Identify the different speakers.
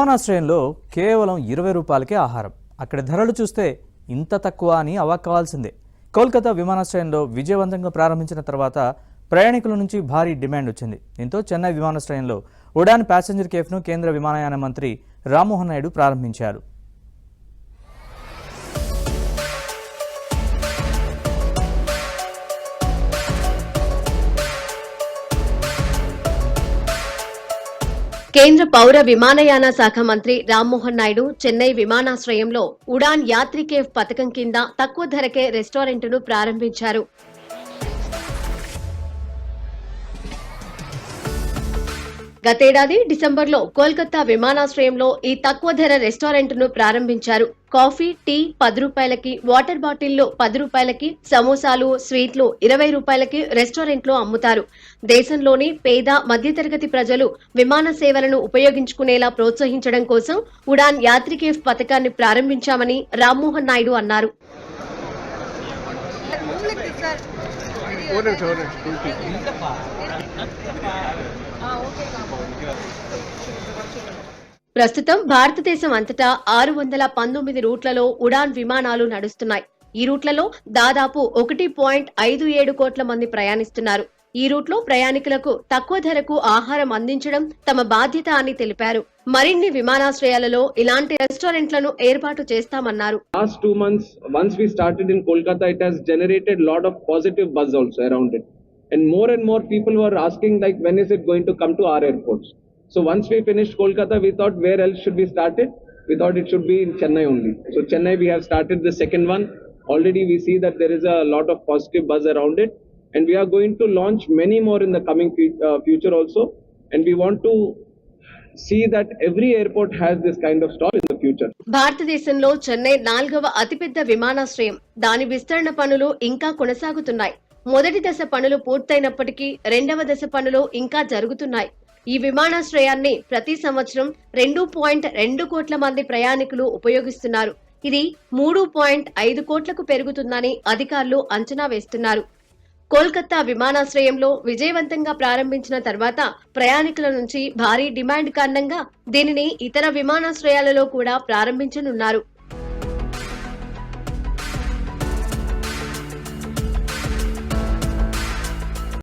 Speaker 1: విమానాశ్రయంలో కేవలం 20 రూపాయలకే ఆహారం. అక్కడ ధరలు చూస్తే ఇంత తక్కువ అని అవాక్కవాల్సిందే. కోల్కతా విమానాశ్రయంలో విజయవంతంగా ప్రారంభించిన తర్వాత ప్రయాణికుల నుంచి భారీ డిమాండ్ వచ్చింది. దీంతో చెన్నై విమానాశ్రయంలో ఉడాన్ ప్యాసింజర్ కేఫ్ను కేంద్ర విమానయాన మంత్రి రామ్మోహన్ నాయుడు ప్రారంభించారు.
Speaker 2: కేంద్ర పౌర విమానయాన శాఖ మంత్రి రామ్మోహన్ నాయుడు చెన్నై విమానాశ్రయంలో ఉడాన్ యాత్రి కేఫ్ పథకం కింద తక్కువ ధరకే రెస్టారెంట్ను ప్రారంభించారు. గతేడాది డిసెంబర్లో కోల్కతా విమానాశ్రయంలో ఈ తక్కువ ధర రెస్టారెంట్ను ప్రారంభించారు. కాఫీ, టీ 10 రూపాయలకి, వాటర్ బాటిళ్లు 10 రూపాయలకి, సమోసాలు, స్వీట్లు 20 రూపాయలకి రెస్టారెంట్లో అమ్ముతారు. దేశంలోని పేద మధ్యతరగతి ప్రజలు విమాన సేవలను ఉపయోగించుకునేలా ప్రోత్సహించడం కోసం ఉడాన్ యాత్రి కేఫ్ పథకాన్ని ప్రారంభించామని రామ్మోహన్ నాయుడు అన్నారు. ప్రస్తుతం భారతదేశం అంతటా 619 రూట్లలో ఉడాన్ విమానాలు నడుస్తున్నాయి. ఈ రూట్లలో దాదాపు 1.57 కోట్ల మంది ప్రయాణిస్తున్నారు. ఈ రూట్లో ప్రయాణికులకు తక్కువ ధరకు ఆహారం అందించడం తమ బాధ్యత అని తెలిపారు. మరిన్ని విమానాశ్రయాలలో ఇలాంటి రెస్టారెంట్లను ఏర్పాటు చేస్తామన్నారు.
Speaker 3: Last 2 months, once we started in Kolkata, it has generated lot of positive buzz also around it. And more people were asking like, when is it going to come to our airports? So once we finished Kolkata, we thought where else should we start it? We thought it should be in Chennai only. So Chennai, we have started the second one. Already we see that there is a lot of positive buzz around it. And we are going to launch many more in the coming future also. And we want to see that every airport has this kind of stall in the future.
Speaker 2: భారతదేశంలో చెన్నై 4వ అతిపెద్ద విమానాశ్రయం. దాని విస్తరణ పనులు ఇంకా కొనసాగుతున్నాయి. మొదటి దశ పనులు పూర్తయినప్పటికీ రెండవ దశ పనులు ఇంకా జరుగుతున్నాయి. ఈ విమానాశ్రయాన్ని ప్రతి సంవత్సరం 2.2 కోట్ల మంది ప్రయాణికులు ఉపయోగిస్తున్నారు. ఇది 3.5 కోట్లకు పెరుగుతుందని అధికారులు అంచనా వేస్తున్నారు. కోల్కతా విమానాశ్రయంలో విజయవంతంగా ప్రారంభించిన తర్వాత ప్రయాణికుల నుంచి భారీ డిమాండ్ కారణంగా దీనిని ఇతర విమానాశ్రయాలలో కూడా ప్రారంభించనున్నారు.